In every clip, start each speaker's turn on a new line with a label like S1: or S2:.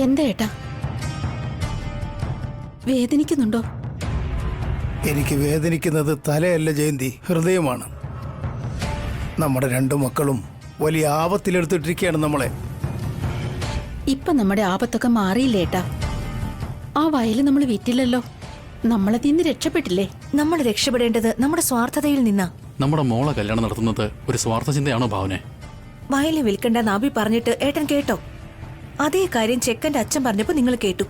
S1: എന്താ ഏട്ടാ, വേദനിക്കുന്നുണ്ടോ?
S2: എനിക്ക് വേദനിക്കുന്നത് തലയല്ല ജയന്തി, ഹൃദയമാണ്. നമ്മുടെ രണ്ടു മക്കളും വലിയ ആപത്തിലെടുത്തിട്ടിരിക്കുകയാണ് നമ്മളെ.
S1: ഇപ്പൊ നമ്മുടെ ആപത്തൊക്കെ മാറിയില്ലേ ഏട്ടാ? ആ വയല് നമ്മൾ വിറ്റില്ലല്ലോ, നമ്മളെ തിന്ന് രക്ഷപ്പെട്ടില്ലേ?
S3: നമ്മൾ രക്ഷപ്പെടേണ്ടത് നമ്മുടെ സ്വാർത്ഥതയിൽ നിന്നാ.
S4: നമ്മുടെ മോളെ കല്യാണം നടത്തുന്നത് ഒരു സ്വാർത്ഥ ചിന്തയാണോ ഭാവനെ?
S3: വയലിൽ വിൽക്കണ്ടെന്ന് അബി പറഞ്ഞിട്ട് ഏട്ടൻ കേട്ടോ? അതേ കാര്യം ചെക്കന്റെ അച്ഛൻ പറഞ്ഞപ്പോ നിങ്ങൾ കേട്ടു.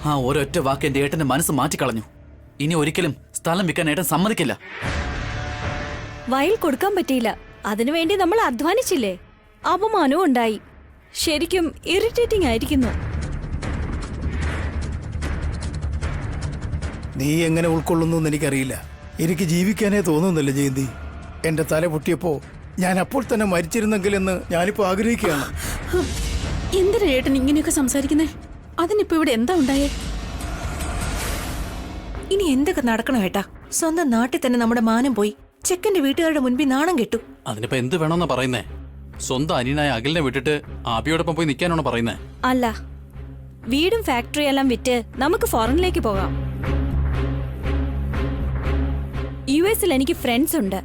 S5: ആ ഒരൊറ്റ വാക്ക് എന്റെ ഏട്ടന്റെ മനസ്സ് മാറ്റിക്കളഞ്ഞു. ഇനി ഒരിക്കലും സ്ഥലം വിൽക്കാൻ ഏട്ടൻ സമ്മതിക്കില്ല.
S6: വയൽ കൊടുക്കാൻ പറ്റിയില്ല, അതിനുവേണ്ടി നമ്മൾ അധ്വാനിച്ചില്ലേ? അപമാനവും ഉണ്ടായി. ശരിക്കും ഇറിറ്റേറ്റിംഗ് ആയിരിക്കുന്നു.
S2: നീ എങ്ങനെ ഉൾക്കൊള്ളുന്നു എന്ന് എനിക്കറിയില്ല. എനിക്ക് ജീവിക്കാനേ തോന്നുന്നില്ല ജയന്തി. എന്റെ തല പൊട്ടിയപ്പോ ഞാൻ അപ്പോൾ തന്നെ മരിച്ചിരുന്നെങ്കിലെന്ന് ഞാനിപ്പോ ആഗ്രഹിക്കുകയാണ്.
S1: എന്തിനാ ഏട്ടൻ ഇങ്ങനെയൊക്കെ സംസാരിക്കുന്നേ? അതിനിപ്പോ ഇവിടെ എന്താ ഉണ്ടായേ?
S3: ഇനി എന്തൊക്കെ നടക്കണം ഏട്ടാ? സ്വന്തം നാട്ടിൽ തന്നെ നമ്മുടെ മാനം പോയി, ചെക്കന്റെ വീട്ടുകാരുടെ മുൻപിൽ നാണം കെട്ടു.
S4: അതിനിപ്പോ എന്ത് വേണമെന്നാ പറയുന്നേ? സ്വന്തം അനിയനായ അഖിലിനെ വിട്ടിട്ട് ആബിയോടൊപ്പം പോയി നിൽക്കാനാണോ പറയുന്നേ?
S6: അല്ല, വീടും ഫാക്ടറിയും എല്ലാം വിറ്റ് നമുക്ക് ഫോറിനിലേക്ക് പോകാം. യുഎസിൽ എനിക്ക് ഫ്രണ്ട്സ് ഉണ്ട്,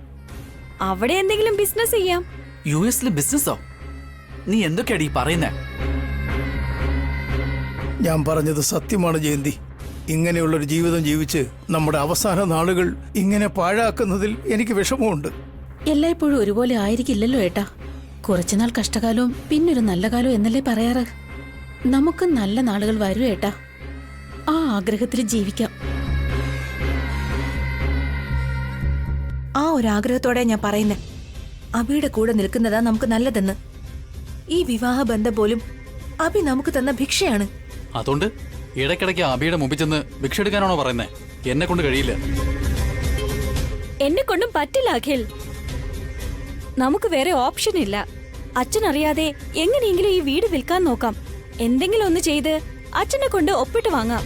S6: അവിടെ എന്തെങ്കിലും ബിസിനസ് ചെയ്യാം.
S5: യുഎസിലെ ബിസിനസ്സോ? നീ എന്തൊക്കെയാടി പറയുന്നേ?
S2: ഞാൻ പറഞ്ഞത് സത്യമാണ് ജയന്തി. ഇങ്ങനെയുള്ളൊരു ജീവിതം ജീവിച്ച് നമ്മുടെ അവസാന നാളുകൾ ഇങ്ങനെ പാഴാക്കുന്നതിൽ എനിക്ക് വിഷമമുണ്ട്.
S1: എല്ലായ്പ്പോഴും ഒരുപോലെ ആയിരിക്കില്ലല്ലോ ഏട്ടാ. കുറച്ചുനാൾ കഷ്ടകാലവും പിന്നൊരു നല്ല കാലവും എന്നല്ലേ പറയാറ്? നമുക്ക് നല്ല നാളുകൾ വരും ഏട്ടാ, ആ ആഗ്രഹത്തിൽ ജീവിക്കാം.
S3: ആ ഒരു ആഗ്രഹത്തോടെ ഞാൻ പറയുന്നേ, അബിയുടെ കൂടെ നിൽക്കുന്നതാ നമുക്ക് നല്ലതെന്ന്. ഈ വിവാഹ ബന്ധം പോലും അബി നമുക്ക് തന്ന ഭിക്ഷയാണ്.
S4: അതുകൊണ്ട് ഇടയ്ക്കിടയ്ക്ക് ആബിയുടെ മുമ്പിൽ ചെന്ന് ഭിക്ഷ എടുക്കാനാണോ പറയുന്നേ? എന്നെ കൊണ്ട് കഴിയില്ല.
S6: എന്നെ കൊണ്ടും പറ്റില്ല അഖിൽ. നമുക്ക് വേറെ ഓപ്ഷൻ ഇല്ല. അച്ഛൻ അറിയാതെ എങ്ങനെയെങ്കിലും ഈ വീട് വിൽക്കാൻ നോക്കാം. എന്തെങ്കിലും ഒന്ന് ചെയ്ത് അച്ഛനെ കൊണ്ട് ഒപ്പിട്ട് വാങ്ങാം.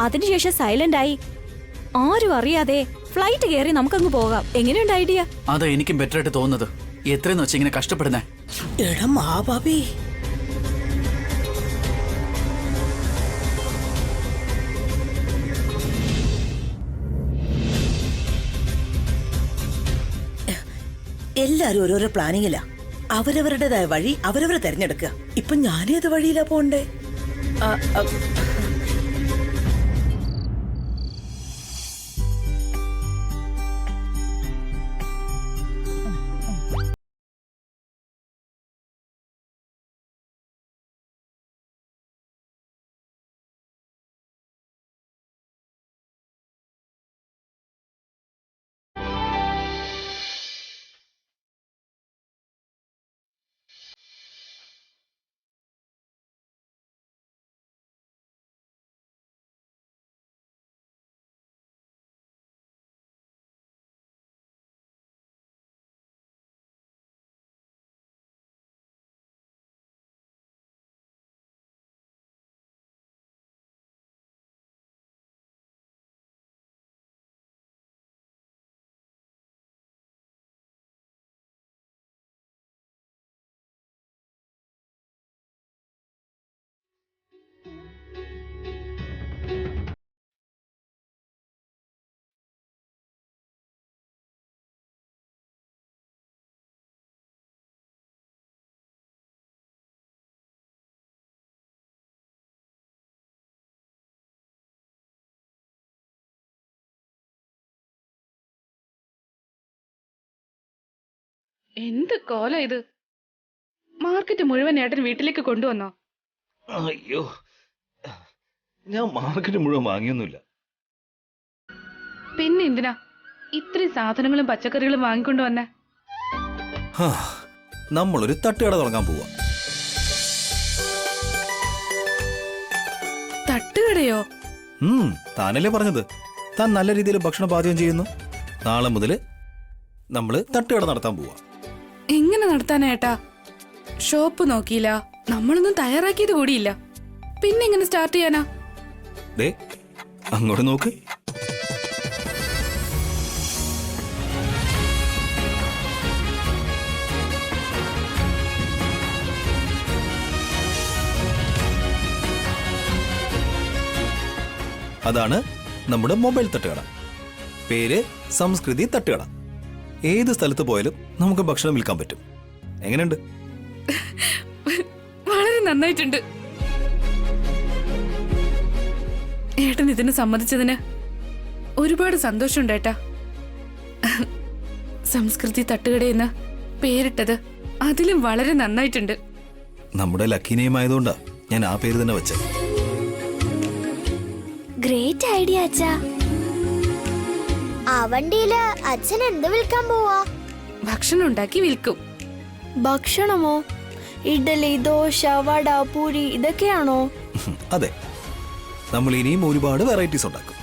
S6: അതിനുശേഷം സൈലന്റ് ആയി ആരും അറിയാതെ ഫ്ലൈറ്റ് കയറി നമുക്കങ്ങ് പോകാം. എങ്ങനെയുണ്ട് ഐഡിയ?
S5: അതാ എനിക്കും ബെറ്റർ ആയിട്ട് തോന്നുന്നത്. എത്രയെന്ന് വെച്ചാൽ ഇങ്ങനെ കഷ്ടപ്പെടുന്നേ?
S7: എല്ലാരും ഓരോരോ പ്ലാനിങ്ങിലാ. അവരവരുടേതായ വഴി അവരവരെ തെരഞ്ഞെടുക്കുക. ഇപ്പൊ ഞാനേത് വഴിയിലാ പോണ്ടേ?
S8: എന്ത് കോല ഇത്? മാർക്കറ്റ് മുഴുവൻ ഏട്ടൻ വീട്ടിലേക്ക് കൊണ്ടുവന്നോ?
S9: അയ്യോ, ഞാൻ മാർക്കറ്റ് മുഴുവൻ വാങ്ങിയൊന്നുമില്ല.
S8: പിന്നെ എന്തിനാ ഇത്രയും സാധനങ്ങളും പച്ചക്കറികളും വാങ്ങിക്കൊണ്ടു വന്നേ?
S9: നമ്മളൊരു തട്ടുകട തുടങ്ങാൻ പോവാ.
S8: തട്ടുകടയോ?
S9: താനല്ലേ പറഞ്ഞത് താൻ നല്ല രീതിയിൽ ഭക്ഷണം പാചകം ചെയ്യുന്നു. നാളെ മുതല് നമ്മള് തട്ടുകട നടത്താൻ പോവാ.
S8: എങ്ങനെ നടത്താനേട്ടാ? ഷോപ്പ് നോക്കിയില്ല, നമ്മളൊന്നും തയ്യാറാക്കിയത് കൂടിയില്ല. പിന്നെ എങ്ങനെ സ്റ്റാർട്ട് ചെയ്യാനാ?
S9: ദേ അങ്ങോട്ട് നോക്ക്. അതാണ് നമ്മുടെ മൊബൈൽ തട്ടുകട. പേര് സംസ്കൃതി തട്ടുകട. ഏത് സ്ഥലത്ത് പോയാലും നമുക്ക് ഭക്ഷണം വിൽക്കാൻ പറ്റും. എങ്ങനെയുണ്ട്?
S8: വളരെ നന്നായിട്ടുണ്ട്. ഏട്ടൻ ഇതിന് സമ്മതിച്ചതിന് ഒരുപാട് സന്തോഷമുണ്ട് ഏട്ടാ. സംസ്കൃതി തട്ടുകടയെന്ന് പേരിട്ടത് അതിലും വളരെ നന്നായിട്ടുണ്ട്.
S9: നമ്മുടെ ലക്കി നെയിം ആയതുകൊണ്ടാ ഞാൻ ആ പേര് തന്നെ വെച്ചത്.
S10: ഗ്രേറ്റ് ഐഡിയ അച്ഛാ. ആ വണ്ടിയില് അച്ഛൻ എന്ത് വിൽക്കാൻ പോവാ?
S8: ഭക്ഷണം ഉണ്ടാക്കി വിൽക്കും.
S10: ഭക്ഷണമോ? ഇഡലി, ദോശ, വട, പൂരി ഇതൊക്കെയാണോ?
S9: അതെ, നമ്മൾ ഇനിയും ഒരുപാട് വെറൈറ്റീസ് ഉണ്ടാക്കും.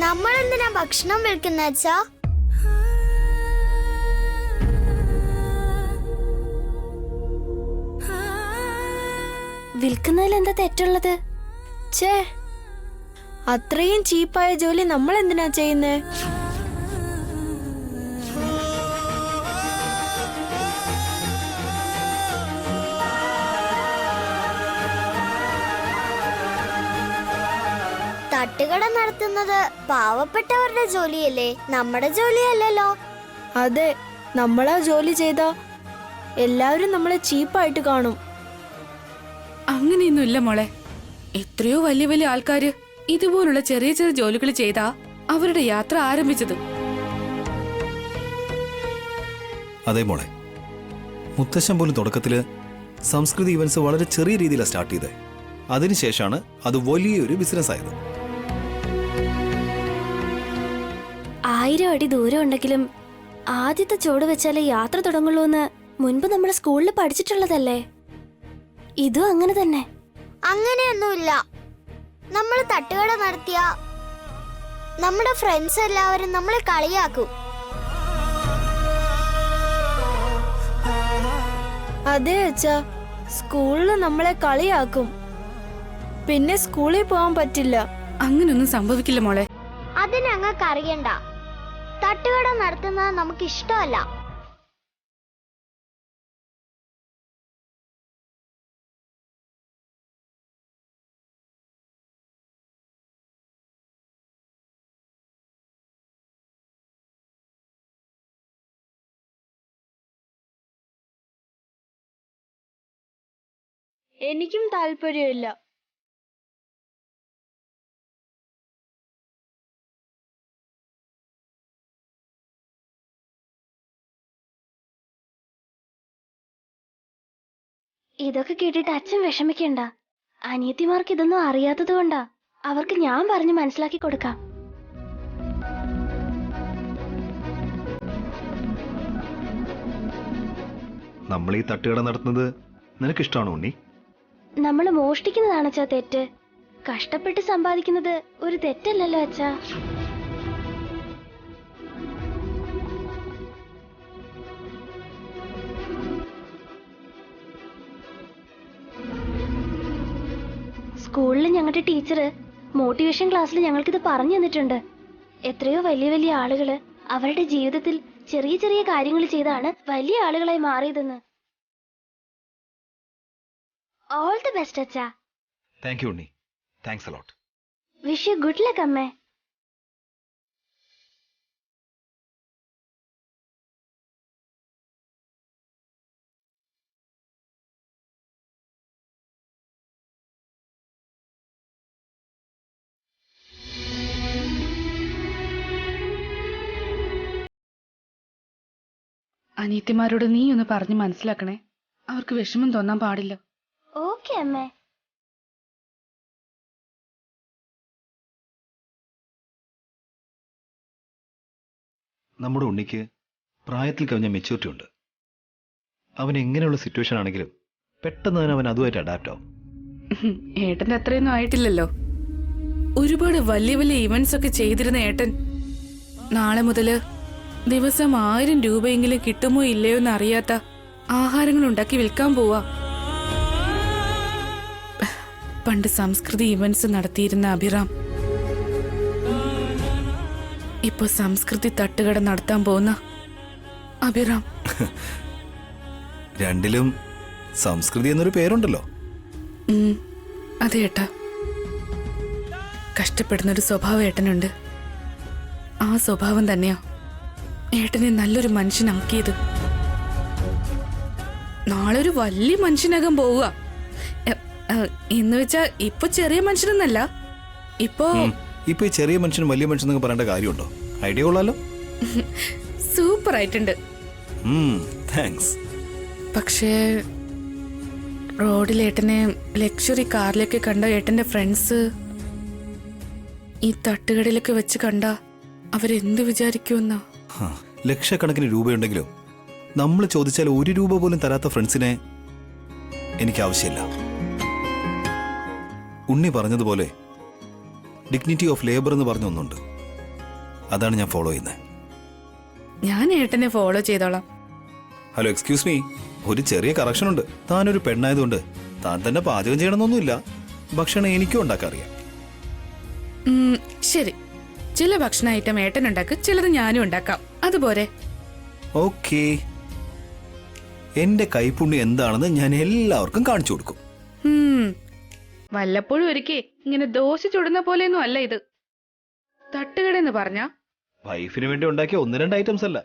S10: നമ്മൾ എന്തിനാ ഭക്ഷണം വിൽക്കുന്ന അച്ഛാ? വിൽക്കുന്നതിൽ എന്താ തെറ്റുള്ളത്? ഛേ, അത്രയും ചീപ്പായ ജോലി നമ്മൾ എന്തിനാ ചെയ്യുന്നേ? തട്ടുകട നടത്തുന്നത് പാവപ്പെട്ടവരുടെ ജോലിയല്ലേ, നമ്മുടെ ജോലിയല്ലല്ലോ. അതെ, നമ്മളാ ജോലി ചെയ്താ എല്ലാവരും നമ്മളെ ചീപ്പായിട്ട് കാണും.
S8: അങ്ങനെയൊന്നും ഇല്ല മോളെ. എത്രയോ വലിയ വലിയ ആൾക്കാര് ഇതുപോലുള്ള ചെറിയ ചെറിയ ജോലികൾ ചെയ്താ അവരുടെ യാത്ര ആരംഭിച്ചത്.
S9: അതെ മോളെ, മുത്തശ്ശൻ പോലും തുടക്കത്തില് സംസ്കൃതി ഇവന്റ്സ് വളരെ ചെറിയ രീതിയിലാണ് സ്റ്റാർട്ട് ചെയ്തത്. അതിനുശേഷമാണ് അത് വലിയൊരു ബിസിനസ് ആയത്.
S10: 1000 അടി ദൂരം ഉണ്ടെങ്കിലും ആദ്യത്തെ ചുവട് വെച്ചാലേ യാത്ര തുടങ്ങുള്ളൂ എന്ന് മുൻപ് നമ്മൾ സ്കൂളിൽ പഠിച്ചിട്ടുള്ളതല്ലേ. ഇതും അങ്ങനെ തന്നെ. അങ്ങനെയൊന്നുമില്ല. നമ്മൾ തട്ടുകട നടത്തിയ നമ്മുടെ ഫ്രണ്ട്സ് എല്ലാവരും നമ്മളെ കളിയാക്കും. അതെ അച്ഛാ, സ്കൂളിൽ നമ്മളെ കളിയാക്കും. പിന്നെ സ്കൂളിൽ പോകാൻ പറ്റില്ല.
S8: അങ്ങനൊന്നും സംഭവിക്കില്ല മോളെ.
S10: അതിനങ്ങൾക്ക് അറിയണ്ട. തട്ടുകട നടത്തുന്നത് നമുക്ക് ഇഷ്ടമല്ല. എനിക്കും താല്പര്യമില്ല. ഇതൊക്കെ കേട്ടിട്ട് അച്ഛൻ വിഷമിക്കണ്ട. അനിയത്തിമാർക്ക് ഇതൊന്നും അറിയാത്തത് കൊണ്ടാ. അവർക്ക് ഞാൻ പറഞ്ഞ് മനസ്സിലാക്കി കൊടുക്കാം.
S9: നമ്മൾ ഈ തട്ടുകട നടത്തുന്നത് നിനക്കിഷ്ടമാണോ ഉണ്ണി?
S10: നമ്മൾ മോഷ്ടിക്കുന്നതാണ് അച്ഛാ തെറ്റ്. കഷ്ടപ്പെട്ട് സമ്പാദിക്കുന്നത് ഒരു തെറ്റല്ലല്ലോ അച്ഛാ. സ്കൂളിൽ ഞങ്ങളുടെ ടീച്ചർ മോട്ടിവേഷൻ ക്ലാസ്സിൽ ഞങ്ങൾക്കിത് പറഞ്ഞു തന്നിട്ടുണ്ട്. എത്രയോ വലിയ വലിയ ആളുകള് അവരുടെ ജീവിതത്തിൽ ചെറിയ ചെറിയ കാര്യങ്ങൾ ചെയ്താണ് വലിയ ആളുകളായി മാറിയതെന്ന്. ഓൾ ദി ബെസ്റ്റ് അച്ഛാ.
S9: Thank you Unni. Thanks a lot.
S10: Wish you good luck അമ്മേ.
S8: അനിയത്തിമാരോട് നീ ഒന്ന് പറഞ്ഞ് മനസ്സിലാക്കണേ. അവർക്ക് വിഷമം തോന്നാൻ പാടില്ല.
S10: ഓക്കെ അമ്മേ.
S9: നമ്മുടെ ഉണ്ണിക്ക് പ്രായത്തിൽ കവിഞ്ഞ മെച്യൂരിറ്റി ഉണ്ട്. അവൻ എങ്ങനെയുള്ള സിറ്റുവേഷൻ ആണെങ്കിലും പെട്ടെന്ന് തന്നെ അവൻ അതുമായിട്ട് അഡാപ്റ്റ് ആവും.
S8: ഏട്ടന്റെ അത്രയൊന്നും ആയിട്ടില്ലല്ലോ. ഒരുപാട് വലിയ വലിയ ഇവന്റ്സ് ഒക്കെ ചെയ്തിരുന്ന ഏട്ടൻ നാളെ മുതല് ദിവസം 1000 രൂപയെങ്കിലും കിട്ടുമോ ഇല്ലയോ എന്ന് അറിയാത്ത ആഹാരങ്ങൾ ഉണ്ടാക്കി വിൽക്കാൻ പോവാ. പണ്ട് സംസ്കൃതി ഇവന്റ്സ് നടത്തിയിരുന്ന അഭിറാം ഇപ്പൊ സംസ്കൃതി തട്ടുകട നടത്താൻ പോകുന്ന അഭിറാം.
S9: രണ്ടിലും സംസ്കൃതി എന്നൊരു പേരുണ്ടല്ലോ.
S8: അതെ ഏട്ടാ. കഷ്ടപ്പെടുന്ന ഒരു സ്വഭാവം ഏട്ടനുണ്ട്. ആ സ്വഭാവം തന്നെയാ ഏട്ടനെ നല്ലൊരു മനുഷ്യനാക്കിയത്. നാളെ ഒരു വലിയ മനുഷ്യനാകാൻ പോവുക. എന്ന് വെച്ചാ ഇപ്പൊ ചെറിയ മനുഷ്യനൊന്നല്ല. ഇപ്പൊ
S9: ഈ ചെറിയ മനുഷ്യനും വലിയ മനുഷ്യൻ പറയേണ്ട കാര്യമുണ്ടോ? ഐഡിയ കൊള്ളാലോ.
S8: സൂപ്പർ ആയിട്ടുണ്ട്.
S9: താങ്ക്സ്.
S8: പക്ഷേ റോഡിൽ ഏട്ടനെ ലക്ഷറി കാറിലേക്ക് കണ്ട ഏട്ടന്റെ ഫ്രണ്ട്സ് ഈ തട്ടുകടയിലൊക്കെ വെച്ച് കണ്ട അവരെന്ത് വിചാരിക്കുമെന്നാ?
S9: ലക്ഷക്കണക്കിന് രൂപയുണ്ടെങ്കിലും നമ്മൾ ചോദിച്ചാൽ 1 രൂപ പോലും തരാത്ത ഫ്രണ്ട്സിനെ എനിക്ക് ആവശ്യമില്ല. ഉണ്ണി പറഞ്ഞതുപോലെ ഡിഗ്നിറ്റി ഓഫ് ലേബർ എന്ന് പറഞ്ഞ ഒന്നുണ്ട്. അതാണ് ഞാൻ ഫോളോ ചെയ്യുന്നത്.
S8: ഞാൻ ഏട്ടനെ ഫോളോ ചെയ്തോളാം.
S9: ഹലോ, എക്സ്ക്യൂസ് മീ, ഒരു ചെറിയ കറക്ഷൻ ഉണ്ട്. താനൊരു പെണ്ണായതുകൊണ്ട് താൻ തന്നെ പാചകം ചെയ്യണമെന്നൊന്നുമില്ല. ഭക്ഷണം എനിക്കും ഉണ്ടാക്കാറിയാം.
S8: ശരി, ചില ഭക്ഷണ ഐറ്റം ഏട്ടൻ ഉണ്ടാക്കും, ചിലത് ഞാനും ഉണ്ടാക്കാം. അതുപോലെ
S9: ഓക്കേ. എന്റെ കൈപ്പുണ്യം എന്താണെന്ന് ഞാൻ എല്ലാവർക്കും കാണിച്ചു കൊടുക്കും.
S8: വല്ലപ്പോഴും ഒരിക്കൽ ഇങ്ങനെ ദോശ ചുടുന്ന പോലെയൊന്നും അല്ല ഇത്. തട്ടുകടയെന്ന് പറഞ്ഞ
S9: വൈഫിന് വേണ്ടി ഉണ്ടാക്കിയ 1-2 ഐറ്റംസ് അല്ല.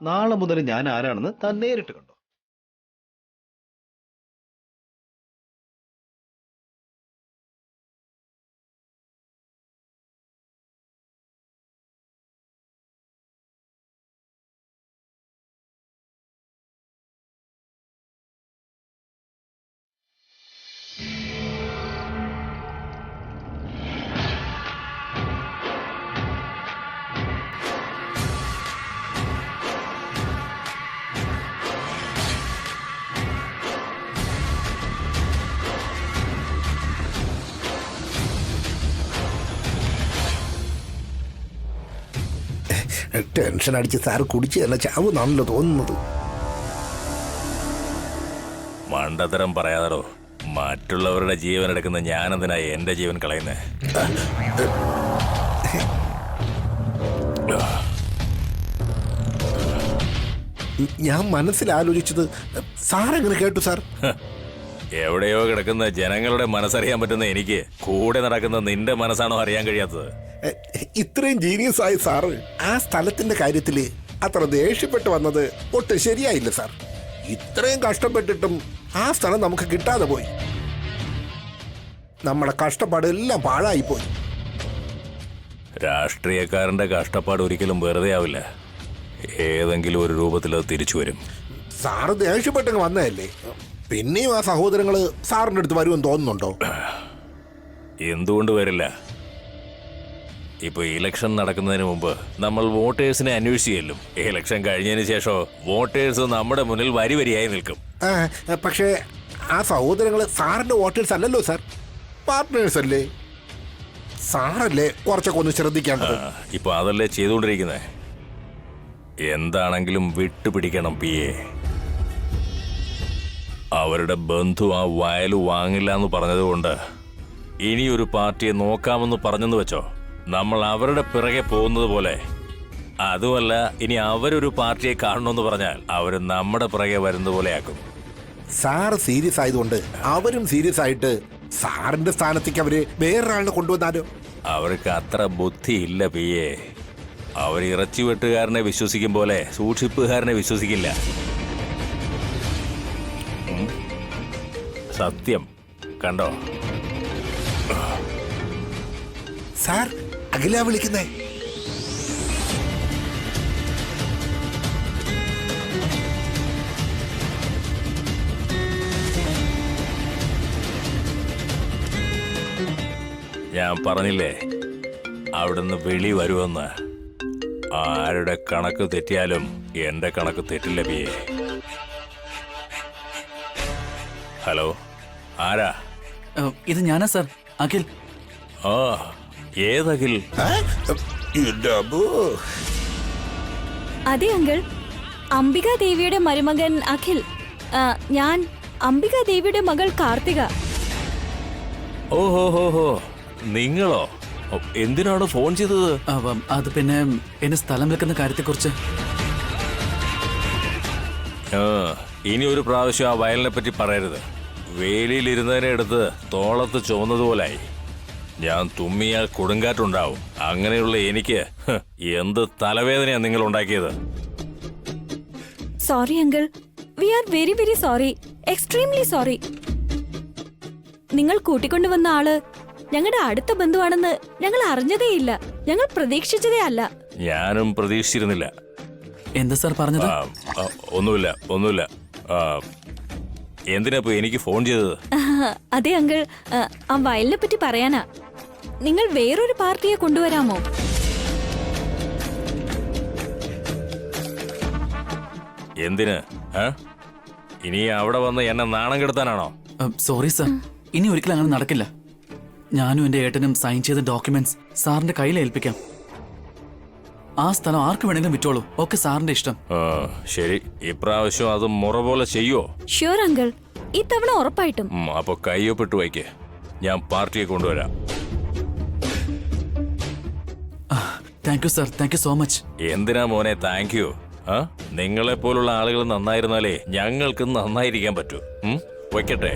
S9: നാളെ മുതൽ ഞാൻ ആരാണെന്ന് താൻ നേരിട്ട് കണ്ടോ.
S2: ടെൻഷൻ അടിച്ച് സാറ് കുടിച്ച് തന്നെ ചാവുന്നാണല്ലോ തോന്നുന്നത്.
S11: മണ്ടത്തരം പറയാതോ. മറ്റുള്ളവരുടെ ജീവൻ എടുക്കുന്ന ഞാനെന്തിനാ എന്റെ ജീവൻ കളയുന്നേ?
S2: ഞാൻ മനസ്സിലാലോചിച്ചത് സാറെങ്ങനെ കേട്ടു സാർ?
S11: എവിടെയോ കിടക്കുന്ന ജനങ്ങളുടെ മനസ്സറിയാൻ പറ്റുന്ന എനിക്ക് കൂടെ നടക്കുന്ന നിന്റെ മനസ്സാണോ അറിയാൻ കഴിയാത്തത്?
S2: ഇത്രയും ജീനിയസ് ആയ സാറ് ആ സ്ഥലത്തിന്റെ കാര്യത്തില് അത്ര ദേഷ്യപ്പെട്ട് വന്നത് ഒട്ടും ശരിയായില്ല സാർ. ഇത്രയും കഷ്ടപ്പെട്ടിട്ടും ആ സ്ഥലം നമുക്ക് കിട്ടാതെ പോയി. നമ്മുടെ കഷ്ടപ്പാടെല്ലാം പാഴായിപ്പോയി.
S11: രാഷ്ട്രീയക്കാരന്റെ കഷ്ടപ്പാട് ഒരിക്കലും വെറുതെ ആവില്ല. ഏതെങ്കിലും ഒരു രൂപത്തിൽ അത് തിരിച്ചു വരും.
S2: സാറ് ദേഷ്യപ്പെട്ടങ്ങ് വന്നതല്ലേ, പിന്നെയും ആ സഹോദരങ്ങള് സാറിന്റെ അടുത്ത് വരുമെന്ന് തോന്നുന്നുണ്ടോ?
S11: എന്തുകൊണ്ട് വരില്ല? ഇപ്പൊ ഇലക്ഷൻ നടക്കുന്നതിന് മുമ്പ് നമ്മൾ വോട്ടേഴ്സിനെ അന്വേഷിച്ച് ചെല്ലും. ഇലക്ഷൻ കഴിഞ്ഞതിന് ശേഷം വോട്ടേഴ്സ് നമ്മുടെ മുന്നിൽ വരി വരിയായി നിൽക്കും.
S2: പക്ഷേ ആ സഹോദരങ്ങള് സാറിന്റെ വോട്ടേഴ്സ് അല്ലല്ലോ സാർ, പാർട്ട്നേഴ്സ് അല്ലേ. സാറല്ലേ കുറച്ചൊക്കെ ഒന്ന് ശ്രദ്ധിക്കേണ്ടത്.
S11: ഇപ്പൊ അതല്ലേ ചെയ്തുകൊണ്ടിരിക്കുന്നത്. എന്താണെങ്കിലും വിട്ടുപിടിക്കണം പിയെ. അവരുടെ ബന്ധു ആ വയല് വാങ്ങില്ല എന്ന് പറഞ്ഞതുകൊണ്ട് ഇനിയൊരു പാർട്ടിയെ നോക്കാമെന്ന് പറഞ്ഞെന്ന് വെച്ചോ, നമ്മൾ അവരുടെ പിറകെ പോകുന്നത് പോലെ. അതുമല്ല, ഇനി അവരൊരു പാർട്ടിയെ കാണണമെന്ന് പറഞ്ഞാൽ അവര് നമ്മുടെ പിറകെ വരുന്നത് പോലെയാക്കും.
S2: സാറ് സീരിയസ് ആയതുകൊണ്ട് അവരും സീരിയസ് ആയിട്ട് സാറിന്റെ സ്ഥാനത്തേക്ക് അവര് വേറൊരാളിനെ കൊണ്ടുവന്നാലോ?
S11: അവർക്ക് അത്ര ബുദ്ധിയില്ല പിയെ. അവർ ഇറച്ചി വെട്ടുകാരനെ വിശ്വസിക്കും പോലെ സൂക്ഷിപ്പുകാരനെ വിശ്വസിക്കില്ല. സത്യം കണ്ടോ?
S2: സാർ, അഖില വിളിക്കുന്നേ.
S11: ഞാൻ പറഞ്ഞില്ലേ അവിടുന്ന് വിളി വരുമെന്ന്. ആരുടെ കണക്ക് തെറ്റിയാലും എന്റെ കണക്ക് തെറ്റില്ല പിയെ. ഹലോ, ആരാ?
S5: ഇത് ഞാനാ സാർ, അഖിൽ.
S11: ആ, ഏതഖിൽ?
S6: അതെ അങ്കിൾ, അംബിക ദേവിയുടെ മരുമകൻ അഖിൽ. ഞാൻ അംബിക ദേവിയുടെ മകൾ കാർത്തിക.
S11: ഓഹോ, നിങ്ങളോ? എന്തിനാണ് ഫോൺ ചെയ്തത്?
S5: അത് പിന്നെ എന്നെ സ്ഥലം വെക്കുന്ന കാര്യത്തെക്കുറിച്ച്.
S11: ഇനി ഒരു പ്രാവശ്യം ആ വയലിനെ പറ്റി പറയരുത്. വേലിയിലിരുന്നതിനെ എടുത്ത് തോളത്ത് ചുവന്നതുപോലായി. ഞാൻ തുമ്മിയാൽ കൊടുങ്കാറ്റുണ്ടാവും. അങ്ങനെയുള്ള എനിക്ക് എന്ത് തലവേദനയാ നിങ്ങൾ ഉണ്ടാക്കിയത്?
S6: Sorry uncle, we are very very sorry, extremely sorry. നിങ്ങൾ കൂട്ടിക്കൊണ്ടുവന്ന ആള് ഞങ്ങളുടെ അടുത്ത ബന്ധുവാണെന്ന് ഞങ്ങൾ അറിഞ്ഞതേയില്ല, ഞങ്ങൾ പ്രതീക്ഷിച്ചതേ അല്ല.
S11: ഞാനും പ്രതീക്ഷിച്ചിരുന്നില്ല.
S5: എന്താ സാർ പറഞ്ഞത്?
S11: ഒന്നുമില്ല. എന്തിനാ ഇപ്പൊ എനിക്ക് ഫോൺ ചെയ്തത്?
S6: അതെ അങ്കിൾ, ആ വയലിനെ പറ്റി പറയാനാ. നിങ്ങൾ വേറൊരു പാർട്ടിയെ കൊണ്ടുവരാമോ?
S11: എന്തിന്? ഇനി അവിടെ വന്ന് എന്നെ നാണം കെടുത്താനാണോ?
S5: സോറി സാർ, ഇനി ഒരിക്കലും അങ്ങനെ നടക്കില്ല. ഞാനും എന്റെ ഏട്ടനും സൈൻ ചെയ്ത ഡോക്യുമെന്റ്സ് സാറിന്റെ കയ്യിൽ ഏൽപ്പിക്കാം. ആ സ്ഥലം ആർക്ക് വേണമെങ്കിലും വിറ്റോളൂ, ഒക്കെ സാറിന്റെ ഇഷ്ടം.
S11: ശരി, ഇപ്രാവശ്യം അത് മുറ പോലെ ചെയ്യോ?
S6: ഷ്യൂർ അങ്കിൾ, ഇത്തവണ ഉറപ്പായിട്ടും.
S11: അപ്പൊ കയ്യൊപ്പിട്ട് വയ്ക്ക്, ഞാൻ പാർട്ടിയെ കൊണ്ടുവരാം.
S5: Thank you sir, thank you so much.
S11: എന്തിനാ മോനെ താങ്ക് യു? നിങ്ങളെ പോലുള്ള ആളുകൾ നന്നായിരുന്നാലേ ഞങ്ങൾക്ക് നന്നായിരിക്കാൻ പറ്റൂ. വയ്ക്കട്ടെ.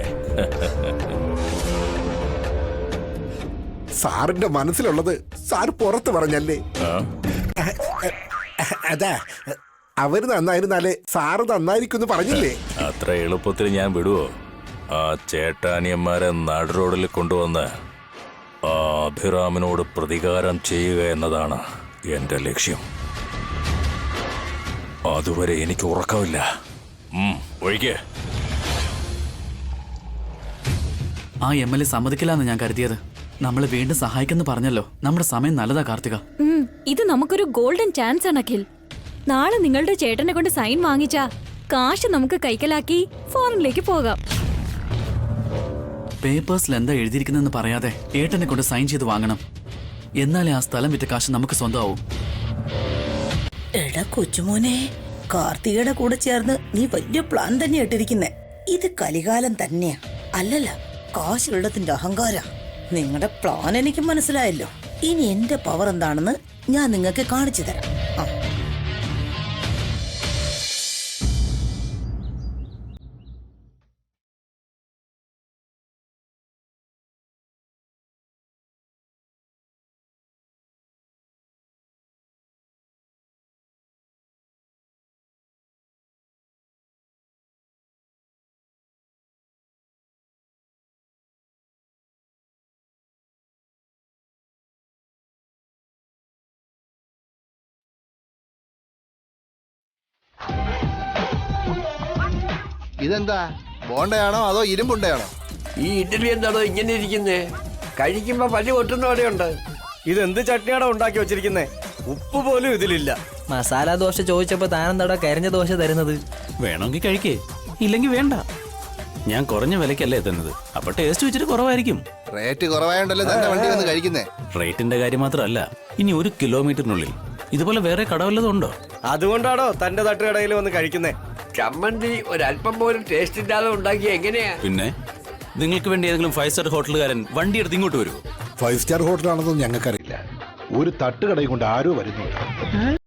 S2: സാറിന്റെ മനസ്സിലുള്ളത് സാർ പുറത്ത് പറഞ്ഞല്ലേ? അതാ, അവര് നന്നായിരുന്നാലേ സാറ് നന്നായിരിക്കും പറഞ്ഞില്ലേ?
S11: അത്ര എളുപ്പത്തിൽ ഞാൻ വിടുവോ? ആ ചേട്ടാനിയന്മാരെ നടുറോഡിൽ കൊണ്ടുവന്ന് ആ അഭിറാമിനോട് പ്രതികാരം ചെയ്യുക എന്നതാണ് എന്റെ ലക്ഷ്യം. അതുവരെ എനിക്ക് ഉറക്കമില്ല. ഒഴിക്ക്.
S5: ആ MLA സമ്മതിക്കില്ലാന്ന് ഞാൻ കരുതിയത്. നമ്മളെ വീണ്ടും സഹായിക്കെന്ന് പറഞ്ഞല്ലോ. നമ്മുടെ സമയം നല്ലതാ കാർത്തിക.
S6: ഇത് നമുക്കൊരു ഗോൾഡൻ ചാൻസ് ആണ് അഖിൽ. നാളെ നിങ്ങളുടെ ചേട്ടനെ കൊണ്ട് സൈൻ വാങ്ങിച്ചാ കാശ് നമുക്ക് കൈക്കലാക്കി ഫോറിനിലേക്ക് പോകാം.
S5: പേപ്പേഴ്സിൽ എന്താ എഴുതിയിരിക്കുന്നെന്ന് പറയാതെ ഏട്ടനെ കൊണ്ട് സൈൻ ചെയ്ത് വാങ്ങണം. എന്നാലേ ആ സ്ഥലം വിറ്റ കാശ് നമുക്ക് സ്വന്തമാവും.
S7: എടാ കൊച്ചുമോനെ, കാർത്തികയുടെ കൂടെ ചേർന്ന് നീ വലിയ പ്ലാൻ തന്നെ ഇട്ടിരിക്കുന്നേ. ഇത് കലികാലം തന്നെയാ. അല്ലല്ല, കാശുള്ളതിന്റെ അഹങ്കാര. നിങ്ങളുടെ പ്ലാൻ എനിക്ക് മനസ്സിലായല്ലോ. ഇനി എന്റെ പവർ എന്താണെന്ന് ഞാൻ നിങ്ങൾക്ക് കാണിച്ചു തരാം.
S12: ഇതെന്താ, ബോണ്ടയാണോ അതോ ഇരുമ്പുണ്ടയാണോ?
S13: ഈ ഇഡ്ഡലി എന്താണോ ഇങ്ങനെ ഇരിക്കുന്നേ? കഴിക്കുമ്പോ പല്ല് പൊട്ടുന്നോടെയുണ്ട്.
S14: ഇതെന്ത് ചട്നിയാണോ ഉണ്ടാക്കി വെച്ചിരിക്കുന്നേ? ഉപ്പ് പോലും ഇതിലില്ല.
S15: മസാല ദോശ ചോദിച്ചപ്പോ താനെന്താടാ കരിഞ്ഞ ദോശ തരുന്നത്?
S16: വേണമെങ്കിൽ കഴിക്കേ, ഇല്ലെങ്കിൽ വേണ്ട. ഞാൻ കുറഞ്ഞ വിലക്കല്ലേ തന്നത്, അപ്പൊ ടേസ്റ്റ് വെച്ചിട്ട് കുറവായിരിക്കും.
S12: റേറ്റ് കുറവായോണ്ടല്ലേ തന്റെ വണ്ടി വന്ന് കഴിക്കുന്നേ.
S16: റേറ്റിന്റെ കാര്യം മാത്രമല്ല, ഇനി 1 കിലോമീറ്ററിനുള്ളിൽ ഇതുപോലെ വേറെ കട വല്ലതും ഉണ്ടോ?
S14: അതുകൊണ്ടാണോ തന്റെ തട്ടുകടയിൽ വന്ന് കഴിക്കുന്നേ?
S13: ചമ്മന്തി ഒരല്പം പോലും ടേസ്റ്റ് ഇല്ലാതെ ഉണ്ടാക്കി എങ്ങനെയാ?
S16: പിന്നെ നിങ്ങൾക്ക് വേണ്ടി ഏതെങ്കിലും 5 സ്റ്റാർ ഹോട്ടലുകാരൻ വണ്ടി എടുത്ത് ഇങ്ങോട്ട് വരുമോ?
S2: 5 സ്റ്റാർ ഹോട്ടലാണെന്നും ഞങ്ങൾക്കറിയില്ല. ഒരു തട്ടുകടയും കൊണ്ട് ആരോ വരുന്നുണ്ട്.